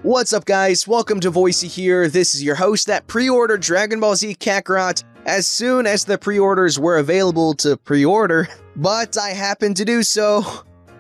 What's up guys, welcome to Voicey here. This is your host that pre-ordered Dragon Ball Z Kakarot as soon as the pre-orders were available to pre-order, but I happened to do so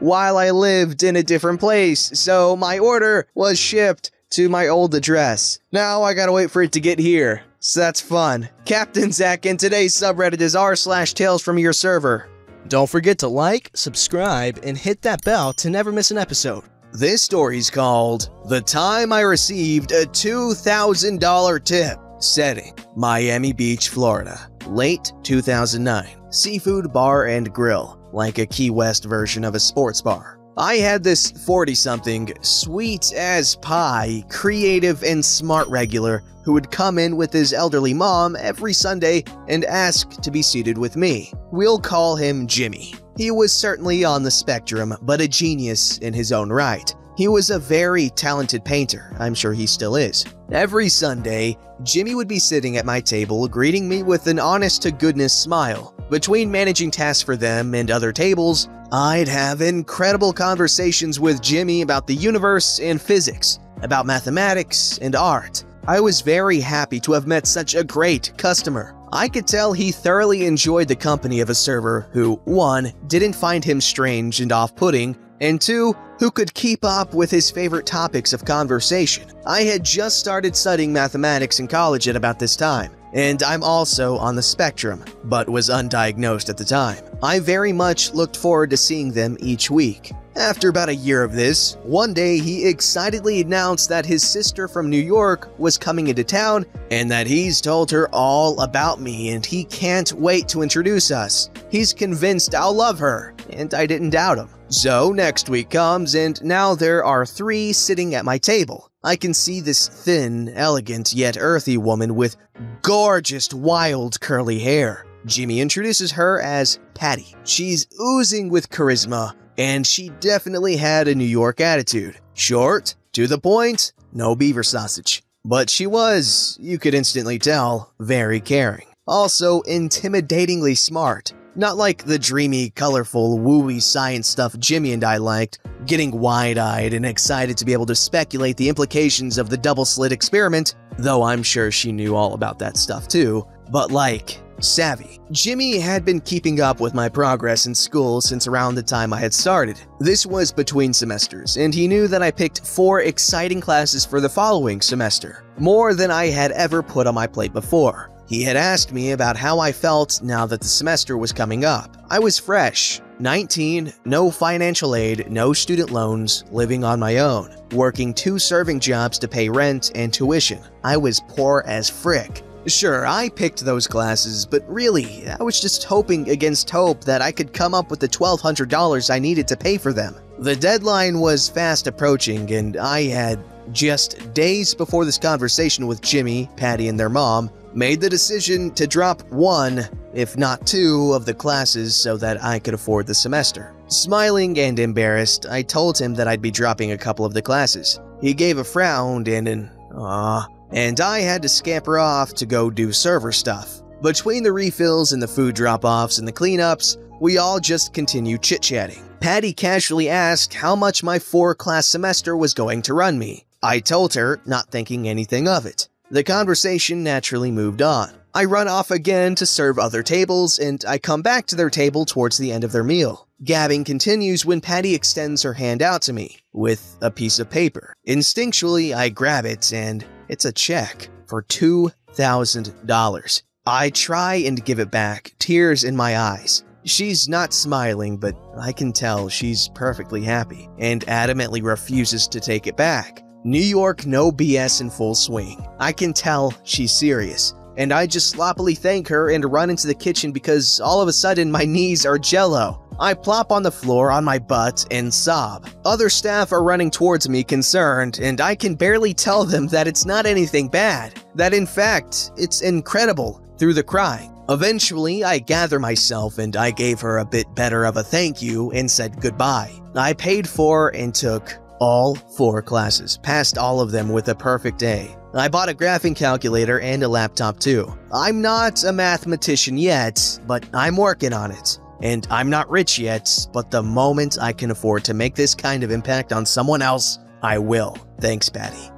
while I lived in a different place, so my order was shipped to my old address. Now I gotta wait for it to get here, so that's fun. Captain Zach, and today's subreddit is r/TalesFromYourServer. Don't forget to like, subscribe, and hit that bell to never miss an episode. This story's called The Time I Received a $2,000 Tip. Setting: Miami Beach, Florida. Late 2009. Seafood bar and grill, like a Key West version of a sports bar. I had this 40-something, sweet as pie, creative and smart regular who would come in with his elderly mom every Sunday and ask to be seated with me. We'll call him Jimmy. He was certainly on the spectrum, but a genius in his own right. He was a very talented painter, I'm sure he still is. Every Sunday, Jimmy would be sitting at my table greeting me with an honest-to-goodness smile. Between managing tasks for them and other tables, I'd have incredible conversations with Jimmy about the universe and physics, about mathematics and art. I was very happy to have met such a great customer. I could tell he thoroughly enjoyed the company of a server who, 1, didn't find him strange and off-putting, and 2, who could keep up with his favorite topics of conversation. I had just started studying mathematics in college at about this time, and I'm also on the spectrum, but was undiagnosed at the time. I very much looked forward to seeing them each week. After about a year of this, one day he excitedly announced that his sister from New York was coming into town and that he's told her all about me and he can't wait to introduce us. He's convinced I'll love her, and I didn't doubt him. So next week comes and now there are 3 sitting at my table. I can see this thin, elegant yet earthy woman with gorgeous, wild curly hair. Jimmy introduces her as Patty. She's oozing with charisma, and she definitely had a New York attitude. Short, to the point, no beaver sausage. But she was, you could instantly tell, very caring. Also intimidatingly smart. Not like the dreamy, colorful, wooey science stuff Jimmy and I liked, getting wide-eyed and excited to be able to speculate the implications of the double-slit experiment, though I'm sure she knew all about that stuff too, but like, savvy. Jimmy had been keeping up with my progress in school since around the time I had started. This was between semesters, and he knew that I picked 4 exciting classes for the following semester, more than I had ever put on my plate before. He had asked me about how I felt now that the semester was coming up. I was fresh, 19, no financial aid, no student loans, living on my own, working 2 serving jobs to pay rent and tuition. I was poor as frick. Sure, I picked those classes, but really, I was just hoping against hope that I could come up with the $1,200 I needed to pay for them. The deadline was fast approaching, and I had, just days before this conversation with Jimmy, Patty, and their mom, made the decision to drop 1, if not 2, of the classes so that I could afford the semester. Smiling and embarrassed, I told him that I'd be dropping a couple of the classes. He gave a frown and an "aww," and I had to scamper off to go do server stuff. Between the refills and the food drop-offs and the cleanups, we all just continued chit-chatting. Patty casually asked how much my 4-class semester was going to run me. I told her, not thinking anything of it. The conversation naturally moved on. I run off again to serve other tables, and I come back to their table towards the end of their meal. Gabbing continues when Patty extends her hand out to me, with a piece of paper. Instinctually, I grab it, and it's a check for $2,000. I try and give it back, tears in my eyes. She's not smiling, but I can tell she's perfectly happy, and adamantly refuses to take it back. New York no BS in full swing. I can tell she's serious, and I just sloppily thank her and run into the kitchen because all of a sudden my knees are jello. I plop on the floor on my butt and sob. Other staff are running towards me concerned, and I can barely tell them that it's not anything bad, that in fact, it's incredible, through the crying. Eventually, I gather myself and I gave her a bit better of a thank you and said goodbye. I paid for and took all 4 classes, passed all of them with a perfect A. I bought a graphing calculator and a laptop too. I'm not a mathematician yet, but I'm working on it. And I'm not rich yet, but the moment I can afford to make this kind of impact on someone else, I will. Thanks, Patty.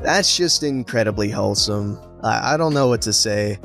That's just incredibly wholesome. I don't know what to say.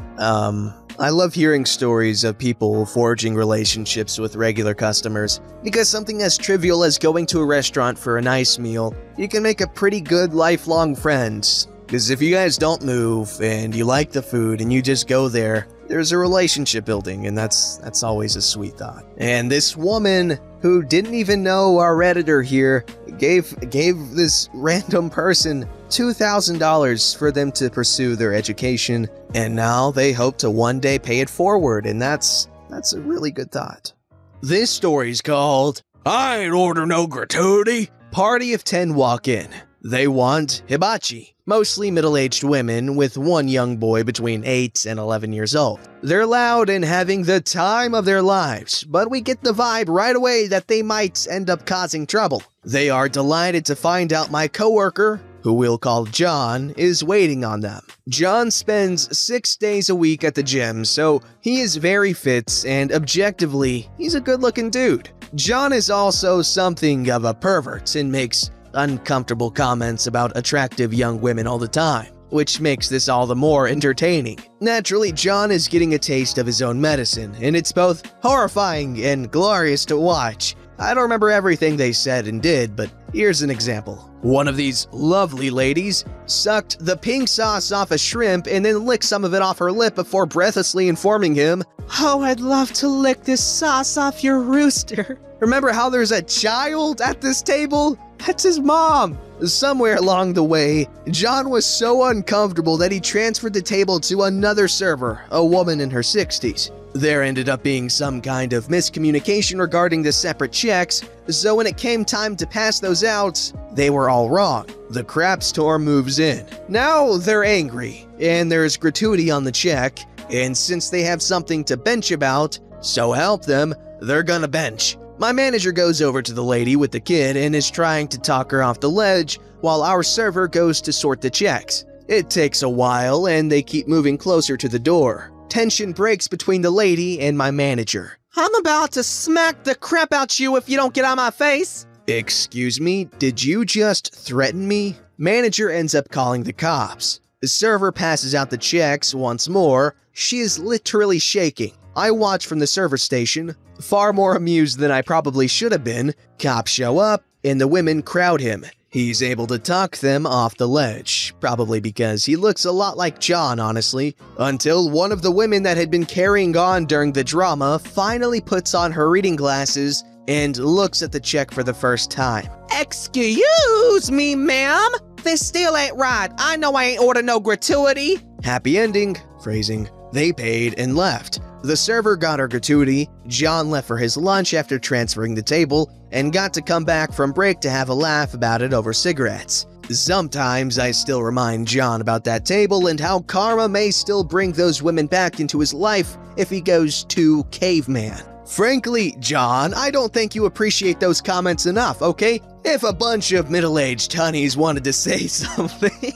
I love hearing stories of people forging relationships with regular customers, because something as trivial as going to a restaurant for a nice meal, you can make a pretty good lifelong friend. Because if you guys don't move and you like the food and you just go there, there's a relationship building, and that's always a sweet thought. And this woman who didn't even know our Redditor here gave this random person $2,000 for them to pursue their education, and now they hope to one day pay it forward, and that's a really good thought. This story's called I Ain't Order No Gratuity. Party of 10 walk in. They want hibachi, mostly middle-aged women with one young boy between 8 and 11 years old. They're loud and having the time of their lives, but we get the vibe right away that they might end up causing trouble. They are delighted to find out my coworker, who we'll call John, is waiting on them. John spends 6 days a week at the gym, so he is very fit, and objectively, he's a good-looking dude. John is also something of a pervert and makes uncomfortable comments about attractive young women all the time, which makes this all the more entertaining. Naturally, John is getting a taste of his own medicine, and it's both horrifying and glorious to watch. I don't remember everything they said and did, but here's an example. One of these lovely ladies sucked the pink sauce off a shrimp and then licked some of it off her lip before breathlessly informing him, "Oh, I'd love to lick this sauce off your rooster." Remember how there's a child at this table? That's his mom. Somewhere along the way, John was so uncomfortable that he transferred the table to another server, a woman in her 60s. There ended up being some kind of miscommunication regarding the separate checks, so when it came time to pass those out, they were all wrong. The crap storm moves in. Now they're angry, and there's gratuity on the check, and since they have something to bench about, so help them, they're gonna bench. My manager goes over to the lady with the kid and is trying to talk her off the ledge while our server goes to sort the checks. It takes a while and they keep moving closer to the door. Tension breaks between the lady and my manager. "I'm about to smack the crap out you if you don't get out of my face." "Excuse me, did you just threaten me?" Manager ends up calling the cops. The server passes out the checks once more. She is literally shaking. I watch from the server station, far more amused than I probably should have been. Cops show up, and the women crowd him. He's able to talk them off the ledge, probably because he looks a lot like John, honestly, until one of the women that had been carrying on during the drama finally puts on her reading glasses and looks at the check for the first time. "Excuse me, ma'am? This still ain't right. I know I ain't ordered no gratuity." Happy ending. Phrasing. They paid and left. The server got her gratuity, John left for his lunch after transferring the table, and got to come back from break to have a laugh about it over cigarettes. Sometimes I still remind John about that table and how karma may still bring those women back into his life if he goes too caveman. Frankly, John, I don't think you appreciate those comments enough, okay? If a bunch of middle-aged honeys wanted to say something...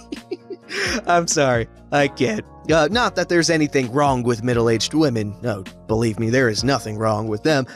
I'm sorry, I can't. Not that there's anything wrong with middle-aged women. No, believe me, there is nothing wrong with them.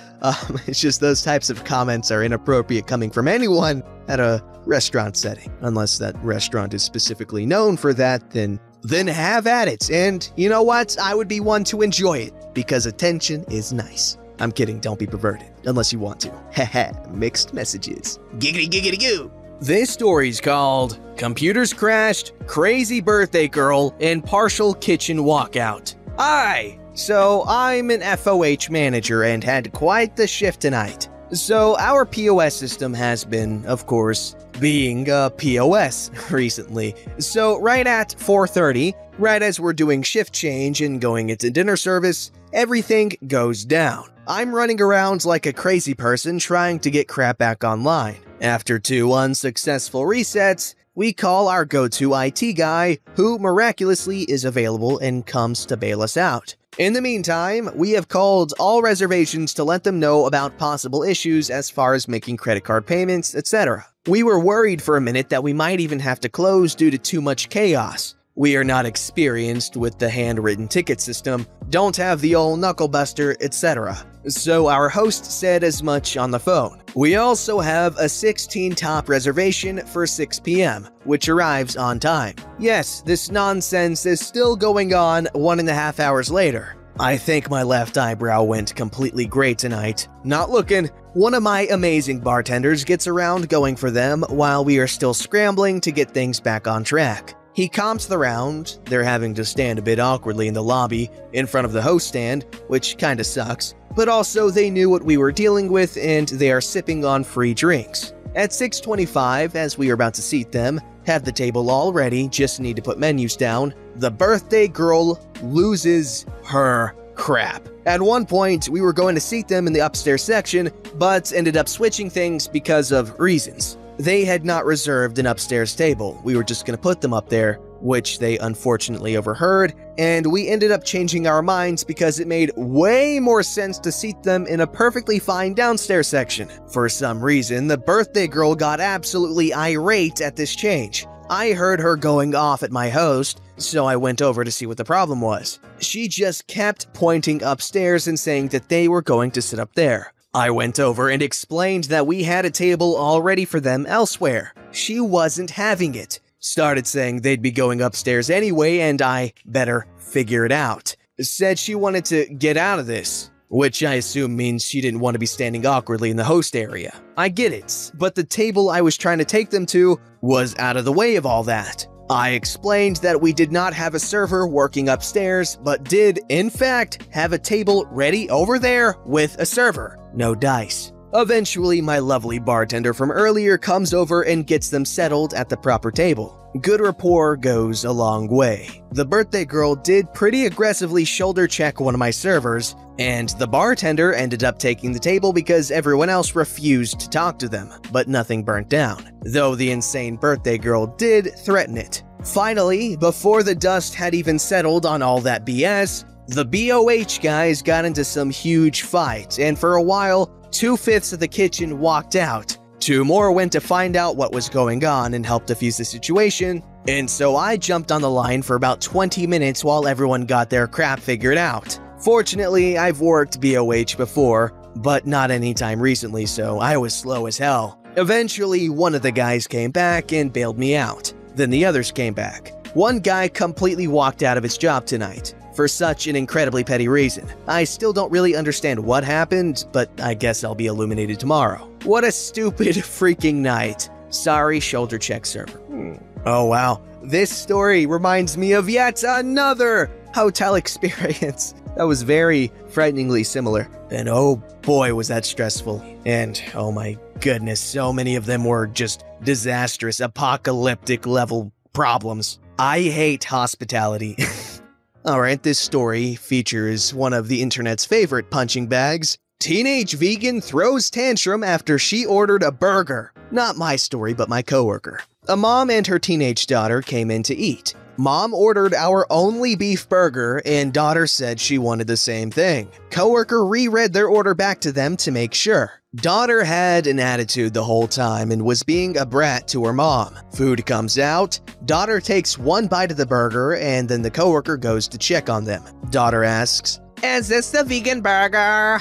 It's just those types of comments are inappropriate coming from anyone at a restaurant setting. Unless that restaurant is specifically known for that, then have at it. And you know what? I would be one to enjoy it, because attention is nice. I'm kidding, don't be perverted, unless you want to. Haha, mixed messages. Giggity giggity goo! This story's called Computers Crashed, Crazy Birthday Girl, and Partial Kitchen Walkout. Hi! So I'm an FOH manager and had quite the shift tonight. So our POS system has been, of course, being a POS recently. So right at 4:30, right as we're doing shift change and going into dinner service, everything goes down. I'm running around like a crazy person trying to get crap back online. After 2 unsuccessful resets, we call our go-to IT guy, who miraculously is available and comes to bail us out. In the meantime, we have called all reservations to let them know about possible issues as far as making credit card payments, etc. We were worried for a minute that we might even have to close due to too much chaos. We are not experienced with the handwritten ticket system, don't have the old knucklebuster, etc. So our host said as much on the phone. We also have a 16 top reservation for 6 p.m., which arrives on time. Yes, this nonsense is still going on 1.5 hours later. I think my left eyebrow went completely gray tonight. Not looking. One of my amazing bartenders gets around going for them while we are still scrambling to get things back on track. He comps the round. They're having to stand a bit awkwardly in the lobby in front of the host stand, which kinda sucks, but also they knew what we were dealing with and they are sipping on free drinks. At 6:25, as we are about to seat them, have the table all ready, just need to put menus down, the birthday girl loses her crap. At one point, we were going to seat them in the upstairs section, but ended up switching things because of reasons. They had not reserved an upstairs table. We were just going to put them up there, which they unfortunately overheard, and we ended up changing our minds because it made way more sense to seat them in a perfectly fine downstairs section. For some reason, the birthday girl got absolutely irate at this change. I heard her going off at my host, so I went over to see what the problem was. She just kept pointing upstairs and saying that they were going to sit up there. I went over and explained that we had a table all ready for them elsewhere. She wasn't having it. Started saying they'd be going upstairs anyway and I better figure it out. Said she wanted to get out of this, which I assume means she didn't want to be standing awkwardly in the host area. I get it, but the table I was trying to take them to was out of the way of all that. I explained that we did not have a server working upstairs, but did, in fact, have a table ready over there with a server. No dice. Eventually, my lovely bartender from earlier comes over and gets them settled at the proper table. Good rapport goes a long way. The birthday girl did pretty aggressively shoulder check one of my servers, and the bartender ended up taking the table because everyone else refused to talk to them, but nothing burnt down, though the insane birthday girl did threaten it. Finally, before the dust had even settled on all that BS, the BOH guys got into some huge fight, and for a while, 2/5 of the kitchen walked out. 2 more went to find out what was going on and help defuse the situation, and so I jumped on the line for about 20 minutes while everyone got their crap figured out. Fortunately, I've worked BOH before, but not anytime recently, so I was slow as hell. Eventually, one of the guys came back and bailed me out. Then the others came back. One guy completely walked out of his job tonight, for such an incredibly petty reason. I still don't really understand what happened, but I guess I'll be illuminated tomorrow. What a stupid freaking night. Sorry, shoulder check server. Oh wow, this story reminds me of yet another hotel experience that was very frighteningly similar. And oh boy, was that stressful. And oh my goodness, so many of them were just disastrous, apocalyptic level problems. I hate hospitality. Alright, this story features one of the internet's favorite punching bags. Teenage vegan throws tantrum after she ordered a burger. Not my story, but my coworker. A mom and her teenage daughter came in to eat. Mom ordered our only beef burger, and daughter said she wanted the same thing. Coworker reread their order back to them to make sure. Daughter had an attitude the whole time and was being a brat to her mom. Food comes out, daughter takes one bite of the burger, and then the coworker goes to check on them. Daughter asks, "Is this the vegan burger?"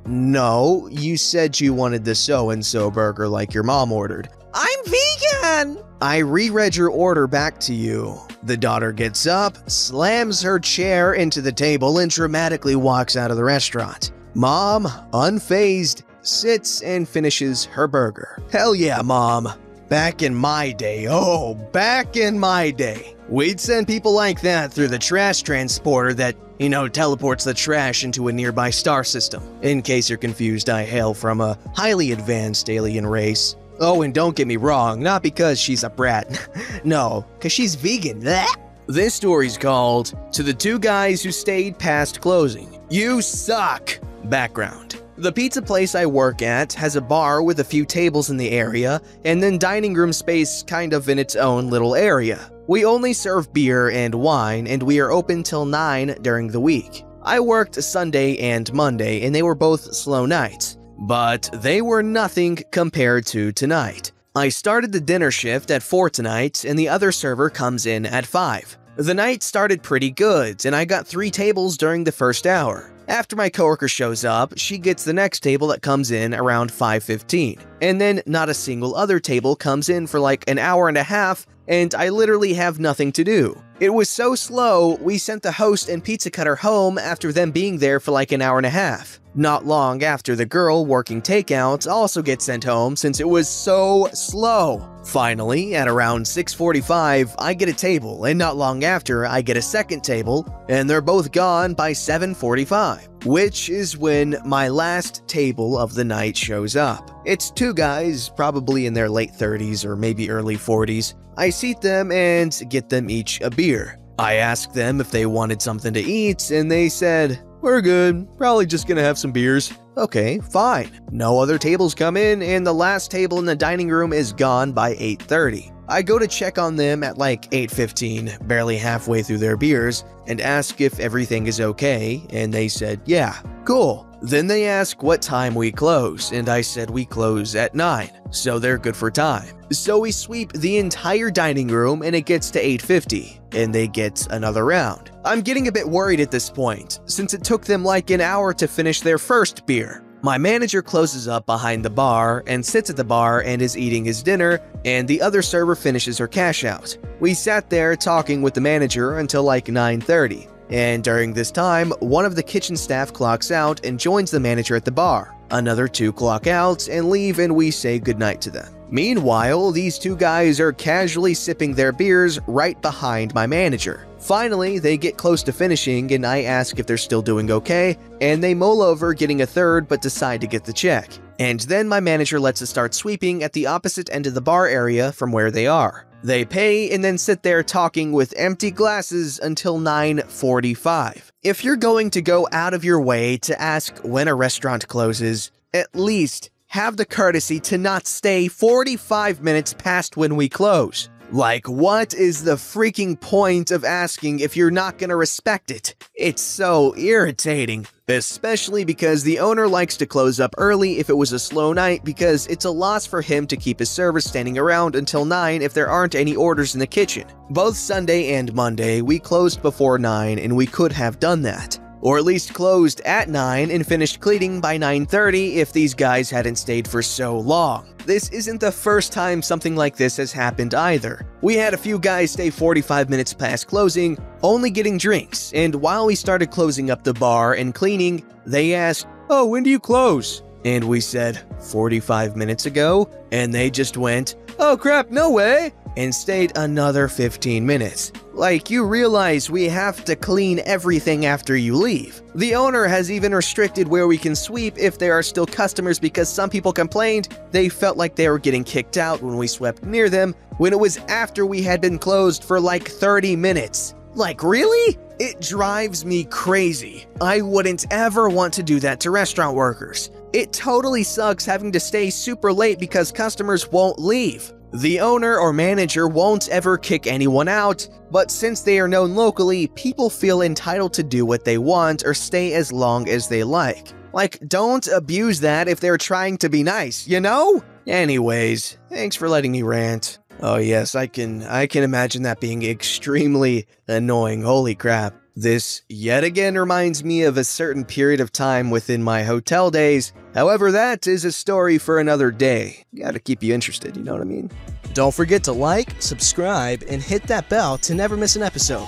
No, you said you wanted the so-and-so burger like your mom ordered." "I'm vegan!" "I reread your order back to you." The daughter gets up, slams her chair into the table, and dramatically walks out of the restaurant. Mom, unfazed, sits and finishes her burger. Hell yeah, Mom. Back in my day, oh, back in my day, we'd send people like that through the trash transporter that, you know, teleports the trash into a nearby star system. In case you're confused, I hail from a highly advanced alien race. Oh, and don't get me wrong, not because she's a brat. No, because she's vegan. Blech. This story's called "To the Two Guys Who Stayed Past Closing." You suck! Background. The pizza place I work at has a bar with a few tables in the area, and then dining room space kind of in its own little area. We only serve beer and wine, and we are open till 9 during the week. I worked Sunday and Monday, and they were both slow nights. But they were nothing compared to tonight. I started the dinner shift at 4 tonight, and the other server comes in at 5. The night started pretty good, and I got 3 tables during the first hour. After my coworker shows up, she gets the next table that comes in around 5:15, and then not a single other table comes in for like an hour and a half, and I literally have nothing to do. It was so slow, we sent the host and pizza cutter home after them being there for like an hour and a half. Not long after, the girl working takeout also gets sent home since it was so slow. Finally, at around 6:45, I get a table, and not long after, I get a second table, and they're both gone by 7:45, which is when my last table of the night shows up. It's 2 guys, probably in their late 30s or maybe early 40s. I seat them and get them each a beer. I asked them if they wanted something to eat, and they said, "We're good, probably just gonna have some beers." Okay, fine. No other tables come in, and the last table in the dining room is gone by 8:30. I go to check on them at like 8:15, barely halfway through their beers, and ask if everything is okay, and they said, "Yeah, cool." Then they ask what time we close, and I said we close at 9, so they're good for time. So we sweep the entire dining room, and it gets to 8:50, and they get another round. I'm getting a bit worried at this point, since it took them like an hour to finish their first beer. My manager closes up behind the bar and sits at the bar and is eating his dinner, and the other server finishes her cash out. We sat there talking with the manager until like 9:30. And during this time, one of the kitchen staff clocks out and joins the manager at the bar. Another 2 clock out and leave, and we say goodnight to them. Meanwhile, these 2 guys are casually sipping their beers right behind my manager. Finally, they get close to finishing, and I ask if they're still doing okay, and they mull over getting a third but decide to get the check. And then my manager lets us start sweeping at the opposite end of the bar area from where they are. They pay and then sit there talking with empty glasses until 9:45. If you're going to go out of your way to ask when a restaurant closes, at least have the courtesy to not stay 45 minutes past when we close. Like, what is the freaking point of asking if you're not gonna respect it? It's so irritating. Especially because the owner likes to close up early if it was a slow night, because it's a loss for him to keep his servers standing around until 9 if there aren't any orders in the kitchen. Both Sunday and Monday, we closed before 9, and we could have done that. Or at least closed at 9 and finished cleaning by 9:30 if these guys hadn't stayed for so long. This isn't the first time something like this has happened either. We had a few guys stay 45 minutes past closing, only getting drinks, and while we started closing up the bar and cleaning, they asked, "Oh, when do you close?" And we said, 45 minutes ago, and they just went, "Oh crap, no way," and stayed another 15 minutes. Like, you realize we have to clean everything after you leave. The owner has even restricted where we can sweep if there are still customers, because some people complained they felt like they were getting kicked out when we swept near them, when it was after we had been closed for like 30 minutes. Like, really? It drives me crazy. I wouldn't ever want to do that to restaurant workers. It totally sucks having to stay super late because customers won't leave. The owner or manager won't ever kick anyone out, but since they are known locally, people feel entitled to do what they want or stay as long as they like. Like, don't abuse that if they're trying to be nice, you know? Anyways, thanks for letting me rant. Oh yes, I can imagine that being extremely annoying, holy crap. This yet again reminds me of a certain period of time within my hotel days. However, that is a story for another day. Gotta keep you interested, you know what I mean? Don't forget to like, subscribe, and hit that bell to never miss an episode.